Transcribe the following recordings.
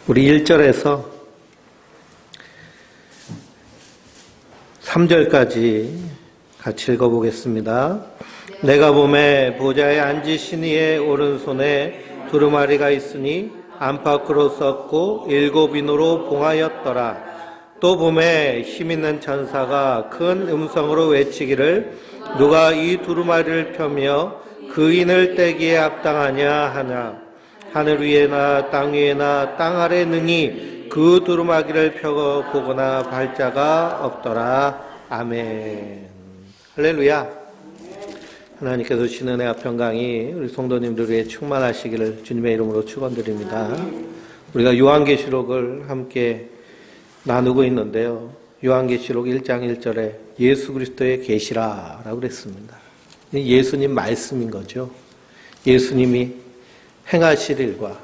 우리 1절에서 3절까지 같이 읽어보겠습니다. 내가 보매 보좌에 앉으신 이의 오른손에 두루마리가 있으니 안팎으로 썼고 7인으로 봉하였더라. 또 보매 힘있는 천사가 큰 음성으로 외치기를 누가 이 두루마리를 펴며 그 인을 떼기에 합당하냐 하냐. 하늘 위에나 땅 위에나 땅 아래 능히 그 두루마기를 펴고 보거나 발자가 없더라. 아멘. 할렐루야. 하나님께서 주시는 은혜와 평강이 우리 성도님들 위해 충만하시기를 주님의 이름으로 축원드립니다. 우리가 요한계시록을 함께 나누고 있는데요. 요한계시록 1장 1절에 예수 그리스도의 계시라라고 그랬습니다. 예수님 말씀인 거죠. 예수님이 행하실 일과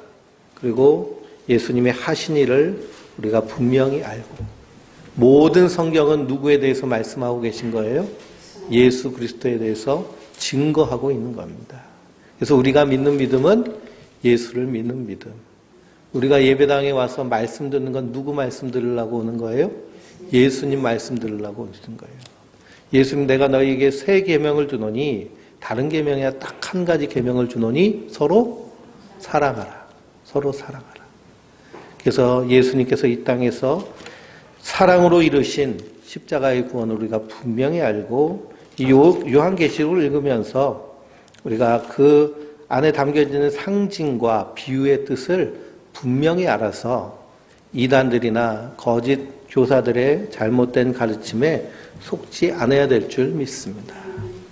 그리고 예수님의 하신 일을 우리가 분명히 알고, 모든 성경은 누구에 대해서 말씀하고 계신 거예요? 예수 그리스도에 대해서 증거하고 있는 겁니다. 그래서 우리가 믿는 믿음은 예수를 믿는 믿음. 우리가 예배당에 와서 말씀 듣는 건 누구 말씀 들으려고 오는 거예요? 예수님 말씀 들으려고 오는 거예요. 예수님, 내가 너희에게 새 계명을 주노니, 다른 계명이 아니라 딱 한 가지 계명을 주노니 서로 사랑하라. 서로 사랑하라. 그래서 예수님께서 이 땅에서 사랑으로 이루신 십자가의 구원을 우리가 분명히 알고, 이 요한계시록을 읽으면서 우리가 그 안에 담겨지는 상징과 비유의 뜻을 분명히 알아서 이단들이나 거짓 교사들의 잘못된 가르침에 속지 않아야 될 줄 믿습니다.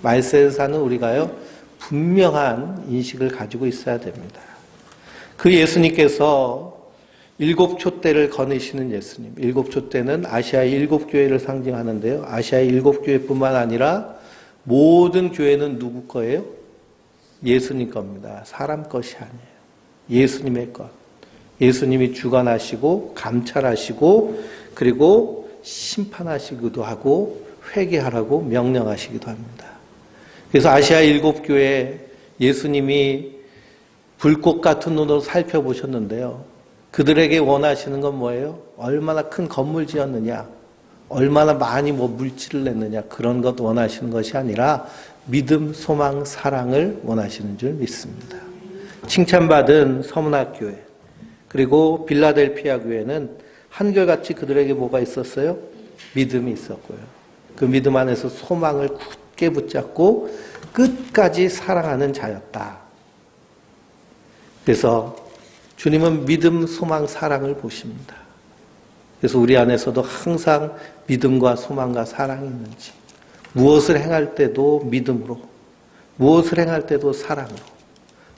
말세에 사는 우리가요, 분명한 인식을 가지고 있어야 됩니다. 그 예수님께서 7촛대를 거느시는 예수님. 7촛대는 아시아의 7교회를 상징하는데요. 아시아의 7교회뿐만 아니라 모든 교회는 누구 거예요? 예수님 겁니다. 사람 것이 아니에요. 예수님의 것. 예수님이 주관하시고 감찰하시고 그리고 심판하시기도 하고 회개하라고 명령하시기도 합니다. 그래서 아시아 7교회 예수님이 불꽃 같은 눈으로 살펴보셨는데요. 그들에게 원하시는 건 뭐예요? 얼마나 큰 건물 지었느냐, 얼마나 많이 물질을 냈느냐, 그런 것 원하시는 것이 아니라 믿음, 소망, 사랑을 원하시는 줄 믿습니다. 칭찬받은 서문학교회 그리고 빌라델피아 교회는 한결같이 그들에게 뭐가 있었어요? 믿음이 있었고요. 그 믿음 안에서 소망을 굳게 붙잡고 끝까지 사랑하는 자였다. 그래서 주님은 믿음, 소망, 사랑을 보십니다. 그래서 우리 안에서도 항상 믿음과 소망과 사랑이 있는지, 무엇을 행할 때도 믿음으로, 무엇을 행할 때도 사랑으로,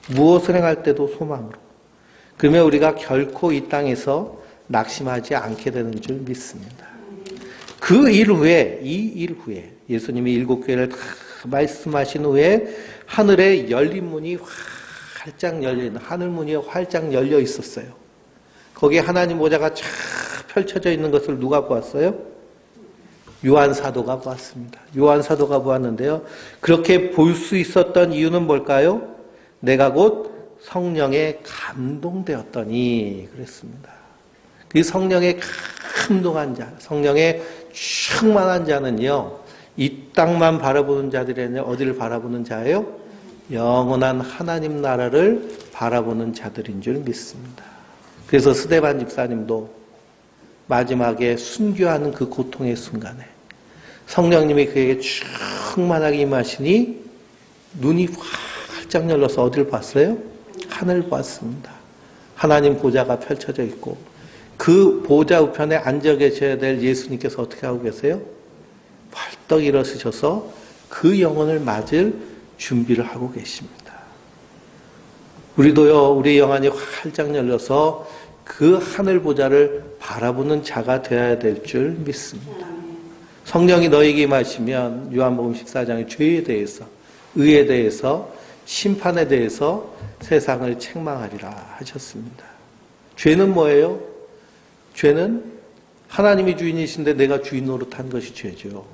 무엇을 행할 때도 소망으로, 그러면 우리가 결코 이 땅에서 낙심하지 않게 되는 줄 믿습니다. 그 일 후에, 이 일 후에 예수님이 7교회를 다 말씀하신 후에 하늘에 열린 문이 활짝 열린, 하늘 문이 활짝 열려 있었어요. 거기에 하나님 보좌가 쫙 펼쳐져 있는 것을 누가 보았어요? 요한 사도가 보았습니다. 요한 사도가 보았는데요. 그렇게 볼 수 있었던 이유는 뭘까요? 내가 곧 성령에 감동되었더니 그랬습니다. 그 성령에 감동한 자, 성령에 충만한 자는요, 이 땅만 바라보는 자들이 아니라 어디를 바라보는 자예요? 영원한 하나님 나라를 바라보는 자들인 줄 믿습니다. 그래서 스데반 집사님도 마지막에 순교하는 그 고통의 순간에 성령님이 그에게 충만하게 임하시니 눈이 활짝 열려서 어디를 봤어요? 하늘을 봤습니다. 하나님 보좌가 펼쳐져 있고 그 보좌 우편에 앉아 계셔야 될 예수님께서 어떻게 하고 계세요? 벌떡 일어서셔서 그 영혼을 맞을 준비를 하고 계십니다. 우리도요, 우리 영안이 활짝 열려서 그 하늘 보좌를 바라보는 자가 되어야 될 줄 믿습니다. 성령이 너에게 임하시면 요한복음 14장의 죄에 대해서, 의에 대해서, 심판에 대해서 세상을 책망하리라 하셨습니다. 죄는 뭐예요? 죄는 하나님이 주인이신데 내가 주인 노릇한 것이 죄죠.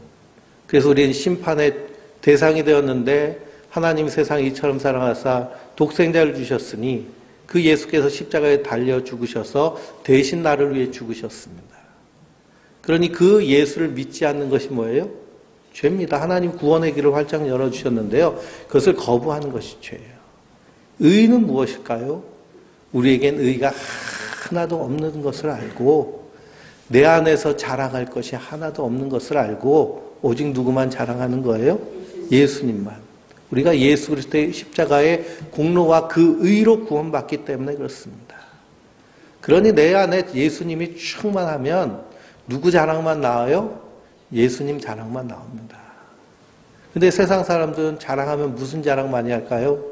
그래서 우리는 심판의 대상이 되었는데 하나님 세상 이처럼 사랑하사 독생자를 주셨으니 그 예수께서 십자가에 달려 죽으셔서 대신 나를 위해 죽으셨습니다. 그러니 그 예수를 믿지 않는 것이 뭐예요? 죄입니다. 하나님 구원의 길을 활짝 열어주셨는데요. 그것을 거부하는 것이 죄예요. 의는 무엇일까요? 우리에겐 의가 하나도 없는 것을 알고 내 안에서 자랑할 것이 하나도 없는 것을 알고 오직 누구만 자랑하는 거예요? 예수님만. 우리가 예수 그리스도의 십자가의 공로와 그 의로 구원받기 때문에 그렇습니다. 그러니 내 안에 예수님이 충만하면 누구 자랑만 나와요? 예수님 자랑만 나옵니다. 근데 세상 사람들은 자랑하면 무슨 자랑 많이 할까요?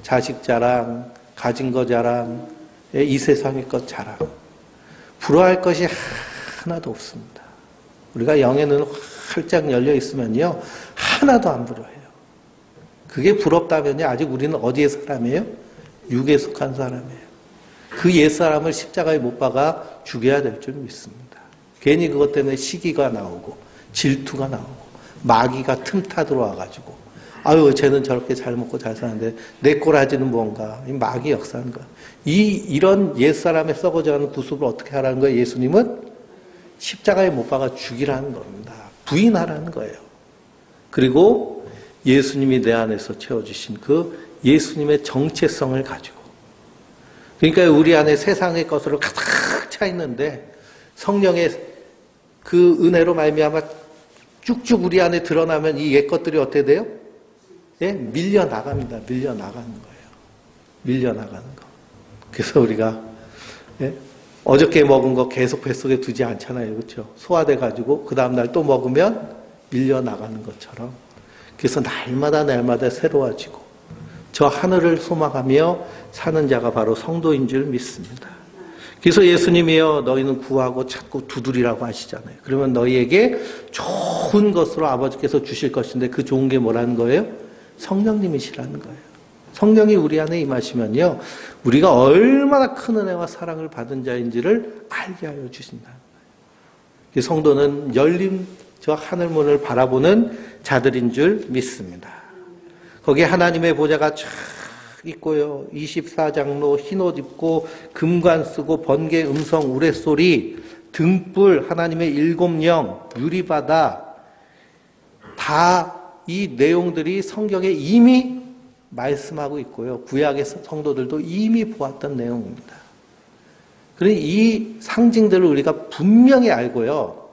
자식 자랑, 가진 거 자랑, 이 세상의 것 자랑. 부러워할 것이 하나도 없습니다. 우리가 영의 눈 활짝 열려 있으면요, 하나도 안 부러워해요. 그게 부럽다면요, 아직 우리는 어디의 사람이에요? 육에 속한 사람이에요. 그 옛사람을 십자가에 못 박아 죽여야 될 줄 믿습니다. 괜히 그것 때문에 시기가 나오고 질투가 나오고 마귀가 틈타 들어와가지고 아유 쟤는 저렇게 잘 먹고 잘 사는데 내 꼬라지는 뭔가 이 마귀 역사인 거야. 이런 옛사람의 썩어져가는 구습을 어떻게 하라는 거예요? 예수님은 십자가에 못 박아 죽이라는 겁니다. 부인하라는 거예요. 그리고 예수님이 내 안에서 채워주신 그 예수님의 정체성을 가지고 그러니까 우리 안에 세상의 것으로 가득 차 있는데 성령의 그 은혜로 말미암아 쭉쭉 우리 안에 드러나면 이 옛 것들이 어떻게 돼요? 예? 밀려나갑니다. 밀려나가는 거예요. 밀려나가는 거. 그래서 우리가 예? 어저께 먹은 거 계속 뱃속에 두지 않잖아요. 그렇죠? 소화돼가지고 그 다음날 또 먹으면 밀려나가는 것처럼 그래서 날마다 새로워지고 저 하늘을 소망하며 사는 자가 바로 성도인 줄 믿습니다. 그래서 예수님이요 너희는 구하고 찾고 두드리라고 하시잖아요. 그러면 너희에게 좋은 것으로 아버지께서 주실 것인데 그 좋은 게 뭐라는 거예요? 성령님이시라는 거예요. 성령이 우리 안에 임하시면요 우리가 얼마나 큰 은혜와 사랑을 받은 자인지를 알게 하여 주신다는 거예요. 성도는 열린 저 하늘문을 바라보는 자들인 줄 믿습니다. 거기에 하나님의 보좌가 쫙 있고요. 24장로 흰옷 입고 금관 쓰고 번개 음성 우레소리 등불 하나님의 7영 유리바다 다 이 내용들이 성경에 이미 말씀하고 있고요. 구약의 성도들도 이미 보았던 내용입니다. 그러니 이 상징들을 우리가 분명히 알고요.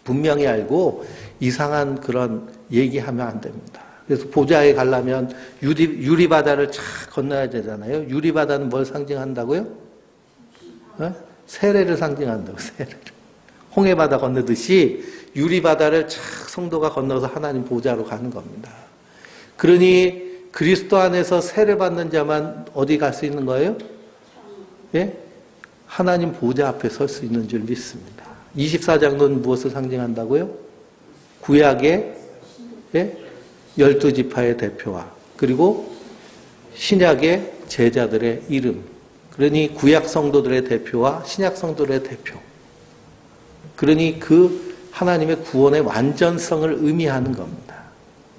분명히 알고 이상한 그런 얘기하면 안 됩니다. 그래서 보좌에 가려면 유리바다를 착 건너야 되잖아요. 유리바다는 뭘 상징한다고요? 세례를 상징한다고, 세례를. 홍해바다 건너듯이 유리바다를 착 성도가 건너서 하나님 보좌로 가는 겁니다. 그러니 그리스도 안에서 세례받는 자만 어디 갈 수 있는 거예요? 예? 하나님 보좌 앞에 설 수 있는 줄 믿습니다. 24장로는 무엇을 상징한다고요? 구약의 예? 12지파의 대표와 그리고 신약의 제자들의 이름 그러니 구약 성도들의 대표와 신약 성도들의 대표 그러니 그 하나님의 구원의 완전성을 의미하는 겁니다.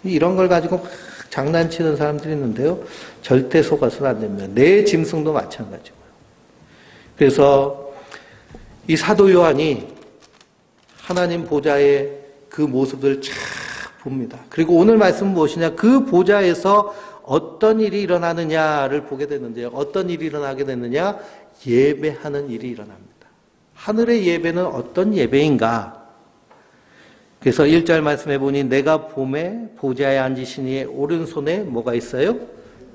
이런 걸 가지고 막 장난치는 사람들이 있는데요. 절대 속아서는 안 됩니다. 내 짐승도 마찬가지고요. 그래서 이 사도 요한이 하나님 보좌의 그 모습을 쫙 봅니다. 그리고 오늘 말씀은 무엇이냐? 그 보좌에서 어떤 일이 일어나느냐를 보게 되는데요. 어떤 일이 일어나게 되느냐? 예배하는 일이 일어납니다. 하늘의 예배는 어떤 예배인가? 그래서 1절 말씀해 보니 내가 봄에 보좌에 앉으신 이의 오른손에 뭐가 있어요?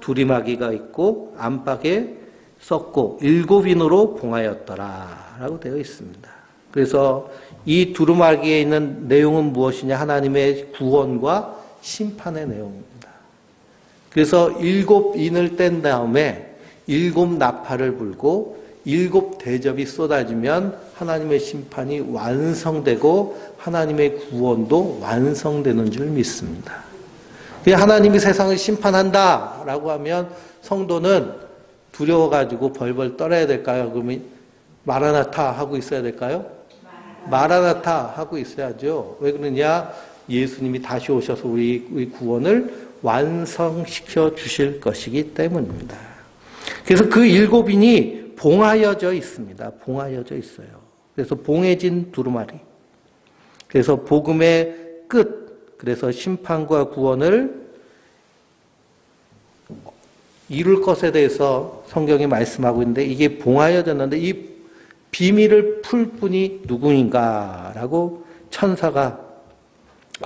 두리마기가 있고 안팎에 썼고 7인으로 봉하였더라 라고 되어 있습니다. 그래서 이 두루마기에 있는 내용은 무엇이냐? 하나님의 구원과 심판의 내용입니다. 그래서 7인을 뗀 다음에 7나팔을 불고 7대접이 쏟아지면 하나님의 심판이 완성되고 하나님의 구원도 완성되는 줄 믿습니다. 하나님이 세상을 심판한다라고 하면 성도는 두려워가지고 벌벌 떨어야 될까요? 그러면 마라나타 하고 있어야 될까요? 마라나타 하고 있어야죠. 왜 그러냐? 예수님이 다시 오셔서 우리 구원을 완성시켜 주실 것이기 때문입니다. 그래서 그 7인이 봉하여져 있습니다. 봉하여져 있어요. 그래서 봉해진 두루마리. 그래서 복음의 끝, 그래서 심판과 구원을 이룰 것에 대해서 성경이 말씀하고 있는데 이게 봉하여졌는데 이 비밀을 풀 분이 누구인가라고 천사가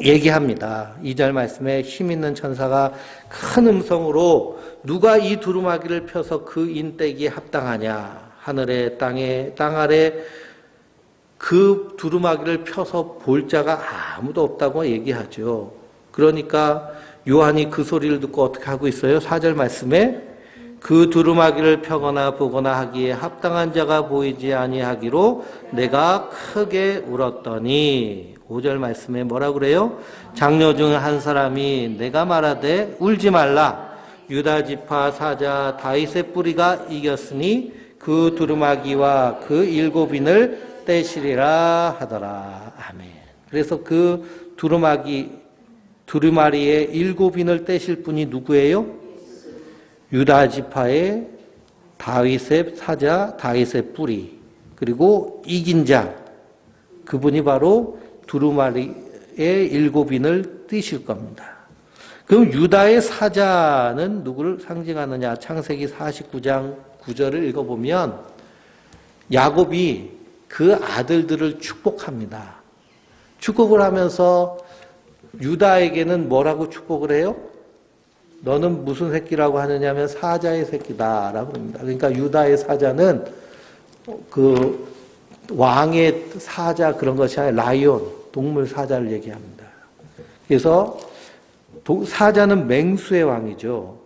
얘기합니다. 2절 말씀에 힘 있는 천사가 큰 음성으로 누가 이 두루마기를 펴서 그 인떼기에 합당하냐. 하늘에 땅 아래 그 두루마기를 펴서 볼 자가 아무도 없다고 얘기하죠. 그러니까 요한이 그 소리를 듣고 어떻게 하고 있어요? 4절 말씀에 그 두루마기를 펴거나 보거나 하기에 합당한 자가 보이지 아니하기로 내가 크게 울었더니 5절 말씀에 뭐라고 그래요? 장로 중 한 사람이 내가 말하되 울지 말라. 유다 지파 사자 다윗의 뿌리가 이겼으니 그 두루마기와 그 7인을 떼시리라 하더라. 아멘. 그래서 그 두루마리의 7인을 떼실 분이 누구예요? 유다 지파의 다윗의 사자, 다윗의 뿌리, 그리고 이긴 자, 그분이 바로 두루마리의 7인을 떼실 겁니다. 그럼 유다의 사자는 누구를 상징하느냐? 창세기 49장 9절을 읽어보면 야곱이 그 아들들을 축복합니다. 축복을 하면서 유다에게는 뭐라고 축복을 해요? 너는 무슨 새끼라고 하느냐면 사자의 새끼다라고 합니다. 그러니까 유다의 사자는 그 왕의 사자 그런 것이 아니라 라이온, 동물 사자를 얘기합니다. 그래서 사자는 맹수의 왕이죠.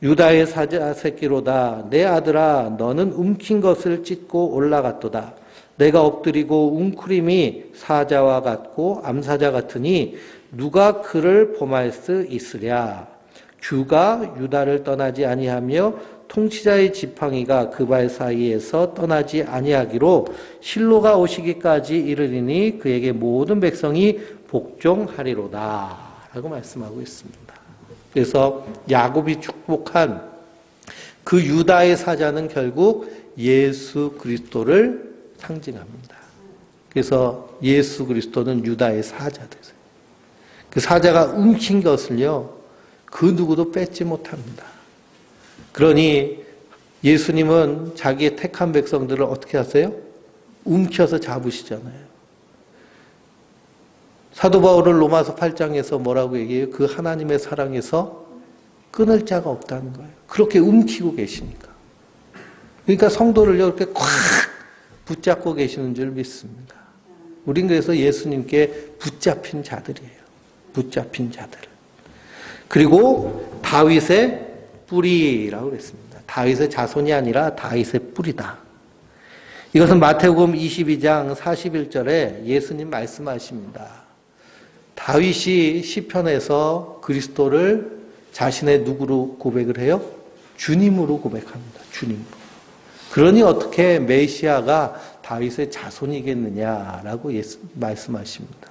유다의 사자 새끼로다. 내 아들아 너는 움킨 것을 찢고 올라갔도다. 내가 엎드리고 웅크림이 사자와 같고 암사자 같으니 누가 그를 범할 수 있으랴. 주가 유다를 떠나지 아니하며 통치자의 지팡이가 그 발 사이에서 떠나지 아니하기로 실로가 오시기까지 이르리니 그에게 모든 백성이 복종하리로다 라고 말씀하고 있습니다. 그래서 야곱이 축복한 그 유다의 사자는 결국 예수 그리스도를 상징합니다. 그래서 예수 그리스도는 유다의 사자 되세요. 그 사자가 움킨 것을요, 그 누구도 뺏지 못합니다. 그러니 예수님은 자기의 택한 백성들을 어떻게 하세요? 움켜서 잡으시잖아요. 사도 바울은 로마서 8장에서 뭐라고 얘기해요? 그 하나님의 사랑에서 끊을 자가 없다는 거예요. 그렇게 움키고 계시니까. 그러니까 성도를 이렇게 꽉 붙잡고 계시는 줄 믿습니다. 우린 그래서 예수님께 붙잡힌 자들이에요. 붙잡힌 자들. 그리고 다윗의 뿌리라고 그랬습니다. 다윗의 자손이 아니라 다윗의 뿌리다. 이것은 마태복음 22장 41절에 예수님 말씀하십니다. 다윗이 시편에서 그리스도를 자신의 누구로 고백을 해요? 주님으로 고백합니다. 주님으로. 그러니 어떻게 메시아가 다윗의 자손이겠느냐라고 말씀하십니다.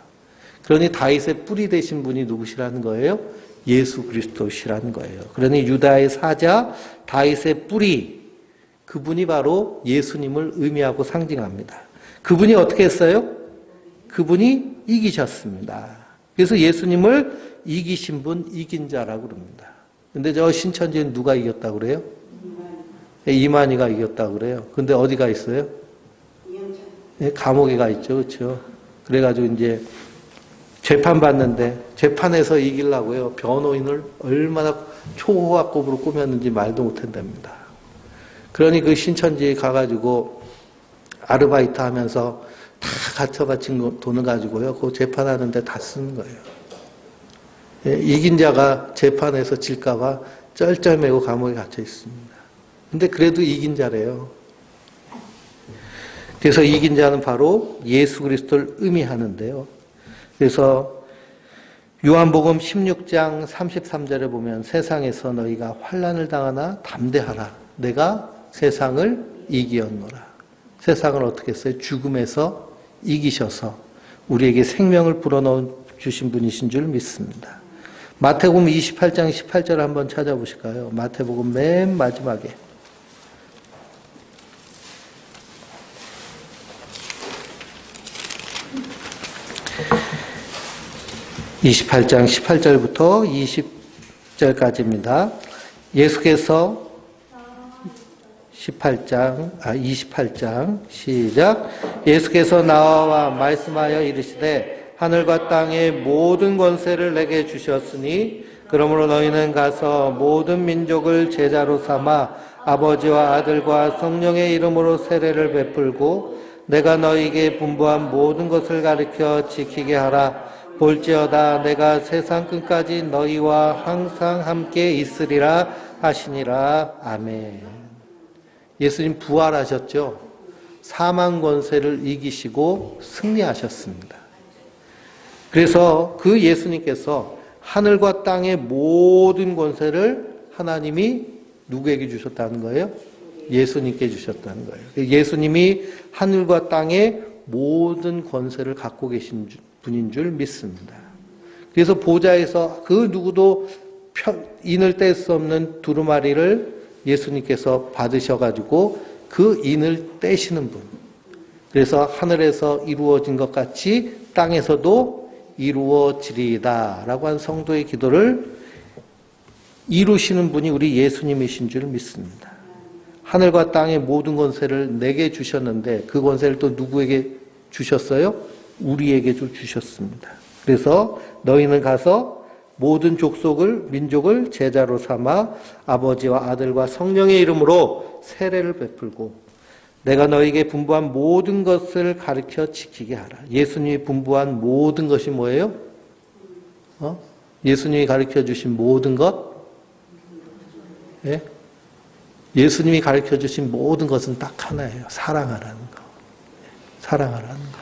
그러니 다윗의 뿌리 되신 분이 누구시라는 거예요? 예수 그리스도시라는 거예요. 그러니 유다의 사자, 다윗의 뿌리, 그분이 바로 예수님을 의미하고 상징합니다. 그분이 어떻게 했어요? 그분이 이기셨습니다. 그래서 예수님을 이기신 분, 이긴 자라고 그럽니다. 근데 저 신천지는 누가 이겼다고 그래요? 이만희가 이겼다고 그래요. 근데 어디가 있어요? 감옥에 가 있죠. 그렇죠? 그래가지고 이제 재판 받는데 재판에서 이기려고요. 변호인을 얼마나 초호화급으로 꾸몄는지 말도 못한답니다. 그러니 그 신천지에 가가지고 아르바이트 하면서 다 갇혀갇힌 돈을 가지고요. 그 재판하는데 다 쓰는 거예요. 예, 이긴 자가 재판에서 질까봐 쩔쩔매고 감옥에 갇혀 있습니다. 근데 그래도 이긴 자래요. 그래서 이긴 자는 바로 예수 그리스도를 의미하는데요. 그래서 요한복음 16장 33절에 보면 세상에서 너희가 환난을 당하나 담대하라. 내가 세상을 이기었노라. 세상을 어떻게 했어요? 죽음에서 이기셔서 우리에게 생명을 불어넣어 주신 분이신 줄 믿습니다. 마태복음 28장 18절 한번 찾아보실까요? 마태복음 맨 마지막에 28장 18절부터 20절까지입니다. 예수께서 28장 시작. 예수께서 나와 말씀하여 이르시되 하늘과 땅의 모든 권세를 내게 주셨으니 그러므로 너희는 가서 모든 민족을 제자로 삼아 아버지와 아들과 성령의 이름으로 세례를 베풀고 내가 너희에게 분부한 모든 것을 가르쳐 지키게 하라. 볼지어다 내가 세상 끝까지 너희와 항상 함께 있으리라 하시니라. 아멘. 예수님 부활하셨죠? 사망 권세를 이기시고 승리하셨습니다. 그래서 그 예수님께서 하늘과 땅의 모든 권세를 하나님이 누구에게 주셨다는 거예요? 예수님께 주셨다는 거예요. 예수님이 하늘과 땅의 모든 권세를 갖고 계신 분인 줄 믿습니다. 그래서 보좌에서 그 누구도 인을 뗄 수 없는 두루마리를 예수님께서 받으셔가지고 그 인을 떼시는 분. 그래서 하늘에서 이루어진 것 같이 땅에서도 이루어지리이다 라고 한 성도의 기도를 이루시는 분이 우리 예수님이신 줄 믿습니다. 하늘과 땅의 모든 권세를 내게 주셨는데 그 권세를 또 누구에게 주셨어요? 우리에게 주셨습니다. 그래서 너희는 가서 모든 민족을 제자로 삼아 아버지와 아들과 성령의 이름으로 세례를 베풀고 내가 너희에게 분부한 모든 것을 가르쳐 지키게 하라. 예수님이 분부한 모든 것이 뭐예요? 예수님이 가르쳐 주신 모든 것? 예? 예수님이 가르쳐 주신 모든 것은 딱 하나예요. 사랑하라는 거. 사랑하라는 거.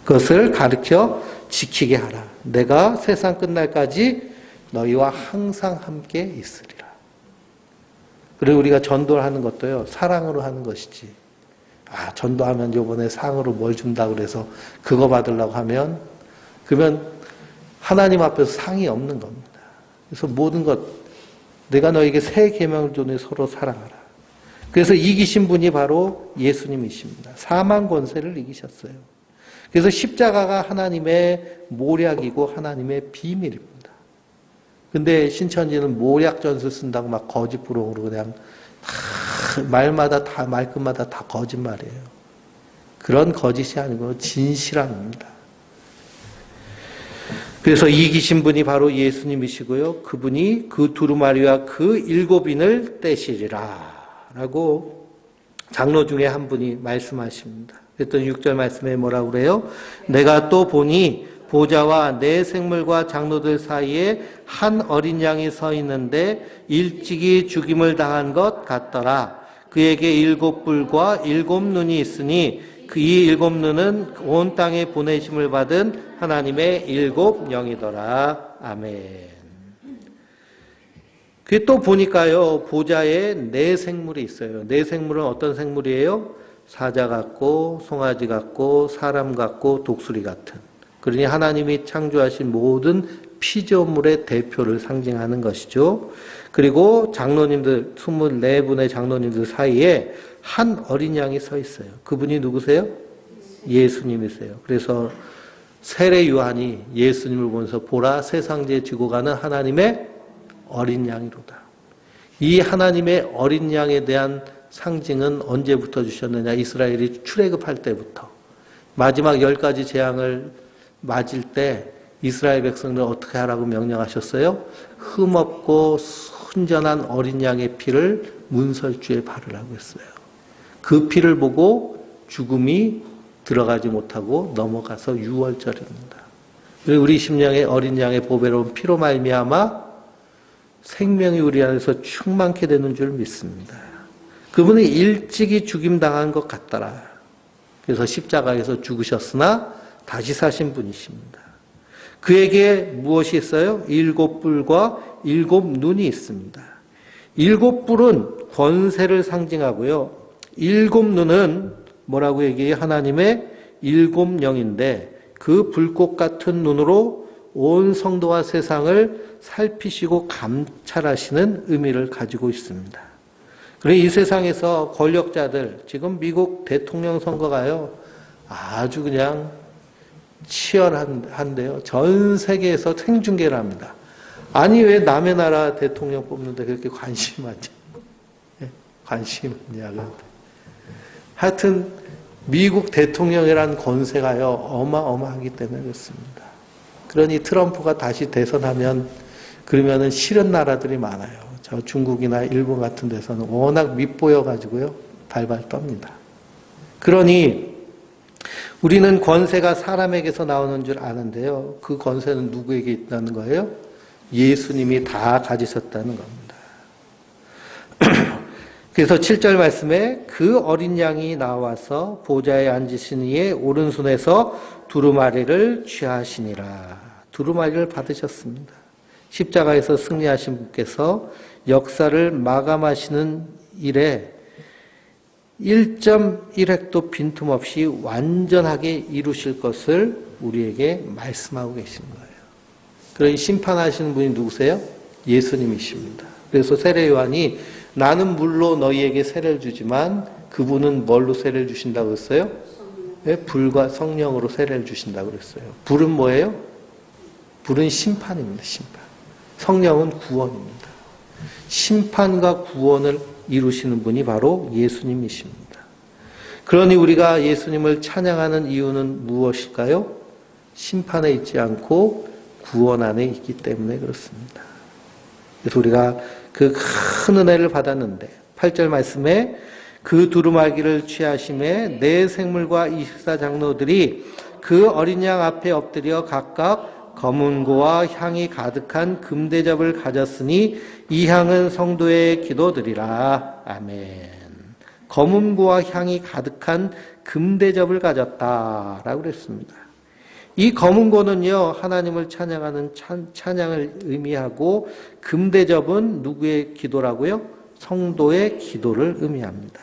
그것을 가르쳐 지키게 하라. 내가 세상 끝날까지 너희와 항상 함께 있으리라. 그리고 우리가 전도를 하는 것도요, 사랑으로 하는 것이지. 전도하면 요번에 상으로 뭘 준다 그래서 그거 받으려고 하면, 그러면 하나님 앞에서 상이 없는 겁니다. 그래서 모든 것, 내가 너에게 새 계명을 주니 서로 사랑하라. 그래서 이기신 분이 바로 예수님이십니다. 사망 권세를 이기셨어요. 그래서 십자가가 하나님의 모략이고 하나님의 비밀입니다. 근데 신천지는 모략 전술 쓴다고 막 거짓부렁으로 그냥 말마다 다 말끝마다 다 거짓말이에요. 그런 거짓이 아니고 진실함입니다. 그래서 이기신 분이 바로 예수님이시고요. 그분이 그 두루마리와 그 7인을 떼시리라 라고 장로 중에 한 분이 말씀하십니다. 그랬더니 6절 말씀에 뭐라고 그래요? 내가 또 보니 보좌와 네 생물과 장로들 사이에 한 어린 양이 서 있는데 일찍이 죽임을 당한 것 같더라. 그에게 7뿔과 7눈이 있으니 이 7눈은 온 땅에 보내심을 받은 하나님의 7영이더라. 아멘. 그 또 보니까요, 보좌에 네 생물이 있어요. 네 생물은 어떤 생물이에요? 사자 같고, 송아지 같고, 사람 같고, 독수리 같은. 그러니 하나님이 창조하신 모든 피조물의 대표를 상징하는 것이죠. 그리고 장로님들, 24분의 장로님들 사이에 한 어린 양이 서 있어요. 그분이 누구세요? 예수님이세요. 그래서 세례 요한이 예수님을 보면서 보라 세상죄 지고 가는 하나님의 어린 양이로다. 이 하나님의 어린 양에 대한 상징은 언제부터 주셨느냐? 이스라엘이 출애굽할 때부터. 마지막 10가지 재앙을 맞을 때 이스라엘 백성들 어떻게 하라고 명령하셨어요? 흠없고 순전한 어린 양의 피를 문설주에 바르라고 했어요. 그 피를 보고 죽음이 들어가지 못하고 넘어가서 유월절입니다. 그리고 우리 심령의 어린 양의 보배로운 피로 말미암아 생명이 우리 안에서 충만케 되는 줄 믿습니다. 그분이 일찍이 죽임당한 것 같더라. 그래서 십자가에서 죽으셨으나 다시 사신 분이십니다. 그에게 무엇이 있어요? 7뿔과 7눈이 있습니다. 7뿔은 권세를 상징하고요. 7눈은 뭐라고 얘기해요? 하나님의 7영인데 그 불꽃 같은 눈으로 온 성도와 세상을 살피시고 감찰하시는 의미를 가지고 있습니다. 그래 이 세상에서 권력자들, 지금 미국 대통령 선거가요, 아주 그냥 치열한데요. 전 세계에서 생중계를 합니다. 아니 왜 남의 나라 대통령 뽑는데 그렇게 관심이 많냐? 관심이 많냐? 하여튼 미국 대통령이라는 권세가요 어마어마하기 때문에 그렇습니다. 그러니 트럼프가 다시 대선하면 그러면은 싫은 나라들이 많아요. 저 중국이나 일본 같은 데서는 워낙 밉보여가지고요 발발 떱니다. 그러니 우리는 권세가 사람에게서 나오는 줄 아는데요. 그 권세는 누구에게 있다는 거예요? 예수님이 다 가지셨다는 겁니다. 그래서 7절 말씀에 그 어린 양이 나와서 보좌에 앉으신 이의 오른손에서 두루마리를 취하시니라. 두루마리를 받으셨습니다. 십자가에서 승리하신 분께서 역사를 마감하시는 일에 1.1획도 빈틈없이 완전하게 이루실 것을 우리에게 말씀하고 계신 거예요. 그러니 심판하시는 분이 누구세요? 예수님이십니다. 그래서 세례 요한이 나는 물로 너희에게 세례를 주지만 그분은 뭘로 세례를 주신다고 했어요? 네, 불과 성령으로 세례를 주신다고 그랬어요. 불은 뭐예요? 불은 심판입니다. 심판. 성령은 구원입니다. 심판과 구원을 이루시는 분이 바로 예수님이십니다. 그러니 우리가 예수님을 찬양하는 이유는 무엇일까요? 심판에 있지 않고 구원 안에 있기 때문에 그렇습니다. 그래서 우리가 그 큰 은혜를 받았는데 8절 말씀에 그 두루마기를 취하심에 네 생물과 24 장로들이 그 어린 양 앞에 엎드려 각각 검은고와 향이 가득한 금대접을 가졌으니 이 향은 성도의 기도드리라. 아멘. 검은고와 향이 가득한 금대접을 가졌다라고 그랬습니다. 이 검은고는요 하나님을 찬양하는 찬양을 의미하고 금대접은 누구의 기도라고요? 성도의 기도를 의미합니다.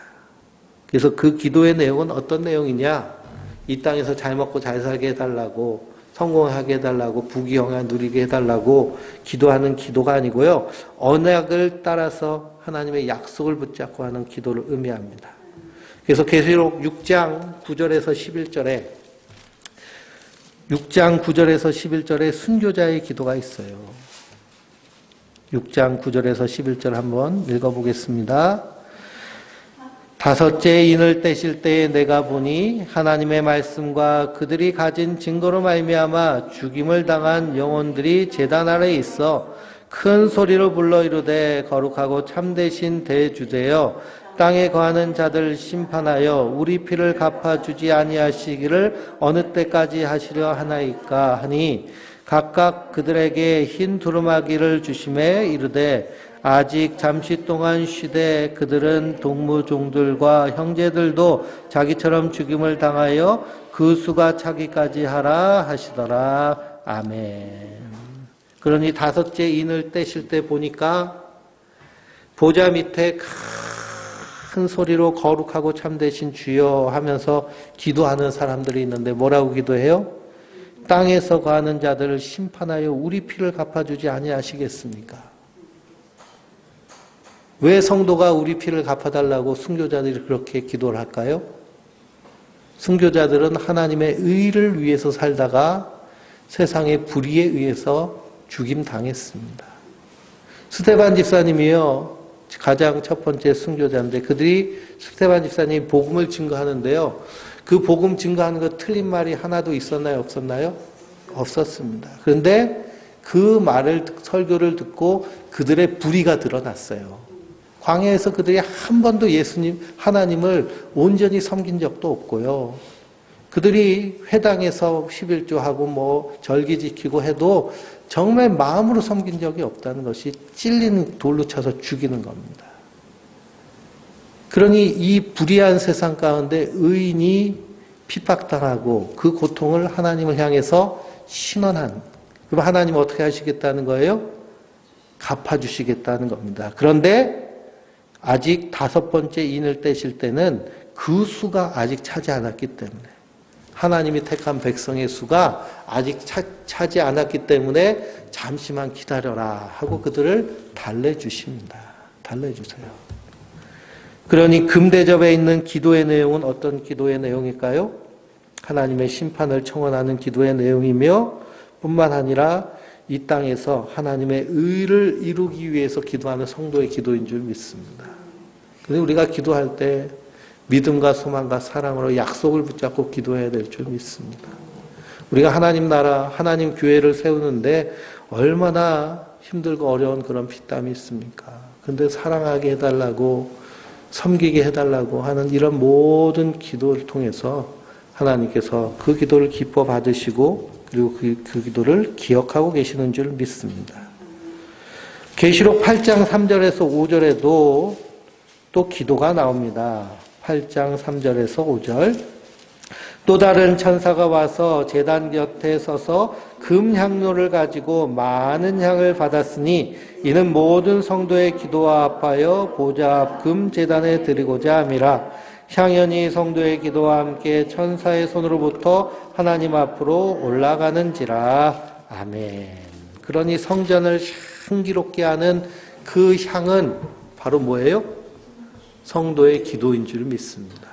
그래서 그 기도의 내용은 어떤 내용이냐? 이 땅에서 잘 먹고 잘 살게 해달라고, 성공하게 해달라고, 부귀영화 누리게 해달라고 기도하는 기도가 아니고요. 언약을 따라서 하나님의 약속을 붙잡고 하는 기도를 의미합니다. 그래서 계시록 6장 9절에서 11절에 6장 9절에서 11절에 순교자의 기도가 있어요. 6장 9절에서 11절 한번 읽어보겠습니다. 다섯째 인을 떼실 때에 내가 보니 하나님의 말씀과 그들이 가진 증거로 말미암아 죽임을 당한 영혼들이 제단 아래에 있어 큰 소리로 불러 이르되 거룩하고 참되신 대주제여 땅에 거하는 자들 심판하여 우리 피를 갚아주지 아니하시기를 어느 때까지 하시려 하나이까 하니 각각 그들에게 흰 두루마기를 주심에 이르되 아직 잠시 동안 쉬되 그들은 동무종들과 형제들도 자기처럼 죽임을 당하여 그 수가 차기까지 하라 하시더라. 아멘. 그러니 다섯째 인을 떼실 때 보니까 보좌 밑에 큰 소리로 거룩하고 참되신 주여 하면서 기도하는 사람들이 있는데 뭐라고 기도해요? 땅에서 거하는 자들을 심판하여 우리 피를 갚아주지 아니하시겠습니까? 왜 성도가 우리 피를 갚아달라고 순교자들이 그렇게 기도를 할까요? 순교자들은 하나님의 의를 위해서 살다가 세상의 불의에 의해서 죽임당했습니다. 스데반 집사님이요. 가장 첫 번째 순교자인데 그들이 스데반 집사님이 복음을 증거하는데요. 그 복음 증거하는 거 틀린 말이 하나도 있었나요? 없었나요? 없었습니다. 그런데 그 말을 설교를 듣고 그들의 불의가 드러났어요. 광야에서 그들이 한 번도 예수님 하나님을 온전히 섬긴 적도 없고요. 그들이 회당에서 11조하고 뭐 절기 지키고 해도 정말 마음으로 섬긴 적이 없다는 것이 찔리는 돌로 쳐서 죽이는 겁니다. 그러니 이 불의한 세상 가운데 의인이 핍박당하고 그 고통을 하나님을 향해서 신원한, 그럼 하나님 어떻게 하시겠다는 거예요? 갚아주시겠다는 겁니다. 그런데 아직 다섯 번째 인을 떼실 때는 그 수가 아직 차지 않았기 때문에 하나님이 택한 백성의 수가 아직 차지 않았기 때문에 잠시만 기다려라 하고 그들을 달래주십니다. 달래주세요. 그러니 금대접에 있는 기도의 내용은 어떤 기도의 내용일까요? 하나님의 심판을 청원하는 기도의 내용이며 뿐만 아니라 이 땅에서 하나님의 의를 이루기 위해서 기도하는 성도의 기도인 줄 믿습니다. 그런데 우리가 기도할 때 믿음과 소망과 사랑으로 약속을 붙잡고 기도해야 될 줄 믿습니다. 우리가 하나님 나라, 하나님 교회를 세우는데 얼마나 힘들고 어려운 그런 핏땀이 있습니까? 근데 사랑하게 해달라고, 섬기게 해달라고 하는 이런 모든 기도를 통해서 하나님께서 그 기도를 기뻐 받으시고 그리고 그 기도를 기억하고 계시는 줄 믿습니다. 계시록 8장 3절에서 5절에도 또 기도가 나옵니다. 8장 3절에서 5절. 또 다른 천사가 와서 제단 곁에 서서 금향로를 가지고 많은 향을 받았으니 이는 모든 성도의 기도와 합하여 보좌 앞 금 제단에 드리고자 함이라. 향연이 성도의 기도와 함께 천사의 손으로부터 하나님 앞으로 올라가는지라. 아멘. 그러니 성전을 향기롭게 하는 그 향은 바로 뭐예요? 성도의 기도인 줄 믿습니다.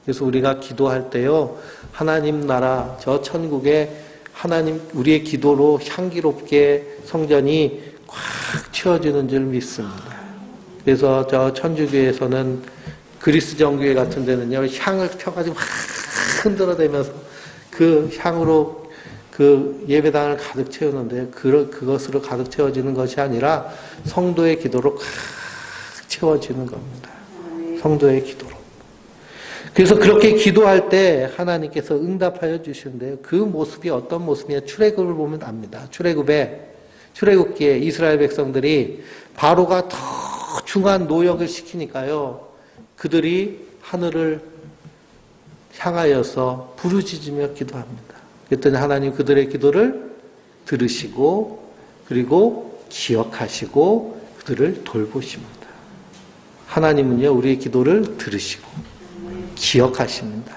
그래서 우리가 기도할 때요, 하나님 나라, 저 천국에 하나님, 우리의 기도로 향기롭게 성전이 꽉 채워지는 줄 믿습니다. 그래서 저 천주교에서는 그리스 정교회 같은 데는요, 향을 펴가지고 막 흔들어대면서 그 향으로 그 예배당을 가득 채우는데 그것으로 가득 채워지는 것이 아니라 성도의 기도로 꽉 채워지는 겁니다. 성도의 기도로. 그래서 그렇게 기도할 때 하나님께서 응답하여 주시는데요. 그 모습이 어떤 모습이냐? 출애굽을 보면 압니다. 출애굽기에 이스라엘 백성들이 바로가 더 중한 노역을 시키니까요. 그들이 하늘을 향하여서 부르짖으며 기도합니다. 그랬더니 하나님 그들의 기도를 들으시고 그리고 기억하시고 그들을 돌보십니다. 하나님은요, 우리의 기도를 들으시고 기억하십니다.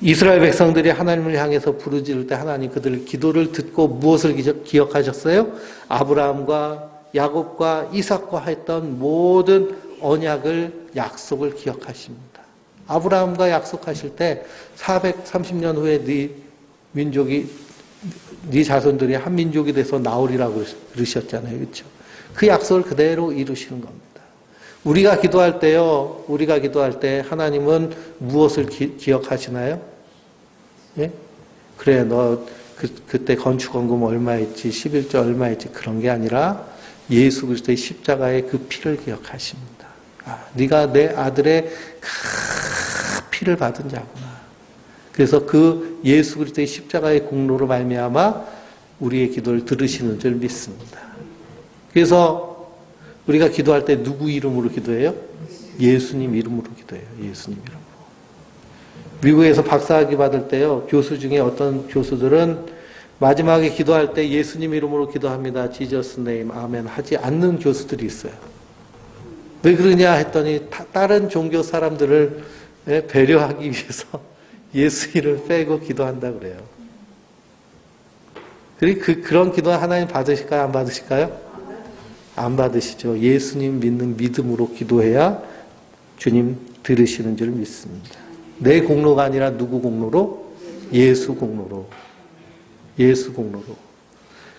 이스라엘 백성들이 하나님을 향해서 부르짖을 때 하나님 그들의 기도를 듣고 무엇을 기억하셨어요? 아브라함과 야곱과 이삭과 했던 모든 언약을, 약속을 기억하십니다. 아브라함과 약속하실 때 430년 후에 네 민족이, 네 자손들이 한 민족이 돼서 나오리라고 그러셨잖아요. 그렇죠? 그 약속을 그대로 이루시는 겁니다. 우리가 기도할 때 하나님은 무엇을 기억하시나요? 예? 그래, 너 그때 건축원금 얼마 했지, 11조 얼마 했지, 그런 게 아니라 예수 그리스도의 십자가의 그 피를 기억하십니다. 아, 네가 내 아들의 그 피를 받은 자구나. 그래서 그 예수 그리스도의 십자가의 공로로 말미암아 우리의 기도를 들으시는 줄 믿습니다. 그래서 우리가 기도할 때 누구 이름으로 기도해요? 예수님 이름으로 기도해요. 예수님 이름으로. 미국에서 박사학위 받을 때요, 교수 중에 어떤 교수들은 마지막에 기도할 때 예수님 이름으로 기도합니다. Jesus name, 아멘 하지 않는 교수들이 있어요. 왜 그러냐 했더니 다른 종교 사람들을 배려하기 위해서 예수 이름을 빼고 기도한다 그래요. 그런 기도 하나님 받으실까요? 안 받으실까요? 안 받으시죠. 예수님 믿는 믿음으로 기도해야 주님 들으시는 줄 믿습니다. 내 공로가 아니라 누구 공로로? 예수 공로로. 예수 공로로.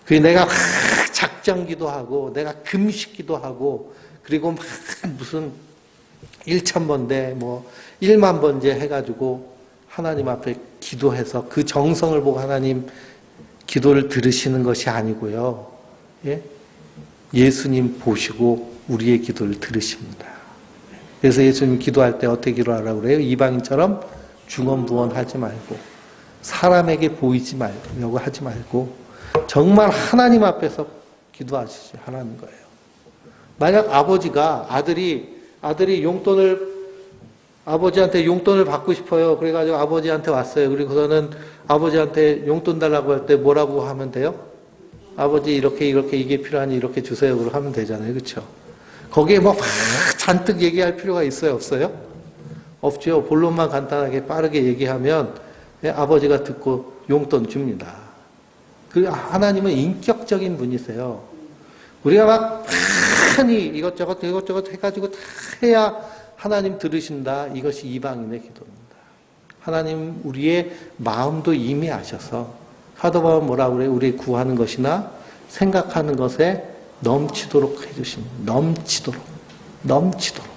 내가 막 작정 기도하고 내가 금식 기도하고 그리고 막 무슨 1,000번대 뭐 1만 번째 해가지고 하나님 앞에 기도해서 그 정성을 보고 하나님 기도를 들으시는 것이 아니고요. 예? 예수님 보시고 우리의 기도를 들으십니다. 그래서 예수님 기도할 때 어떻게 기도하라고 그래요? 이방인처럼 중언부언하지 말고 사람에게 보이지 말고 하지 말고 정말 하나님 앞에서 기도하시지 하라는 거예요. 만약 아버지가 아들이 아버지한테 용돈을 받고 싶어요. 그래가지고 아버지한테 왔어요. 그리고서는 아버지한테 용돈 달라고 할 때 뭐라고 하면 돼요? 아버지 이렇게 이게 필요하니 이렇게 주세요. 그러고 하면 되잖아요. 그렇죠? 거기에 뭐 잔뜩 얘기할 필요가 있어요? 없어요? 없죠. 본론만 간단하게 빠르게 얘기하면 아버지가 듣고 용돈 줍니다. 하나님은 인격적인 분이세요. 우리가 막 많이 이것저것 해가지고 다 해야 하나님 들으신다. 이것이 이방인의 기도입니다. 하나님 우리의 마음도 이미 아셔서 사도 바울은 뭐라 그래요? 우리 구하는 것이나 생각하는 것에 넘치도록 해주십니다. 넘치도록.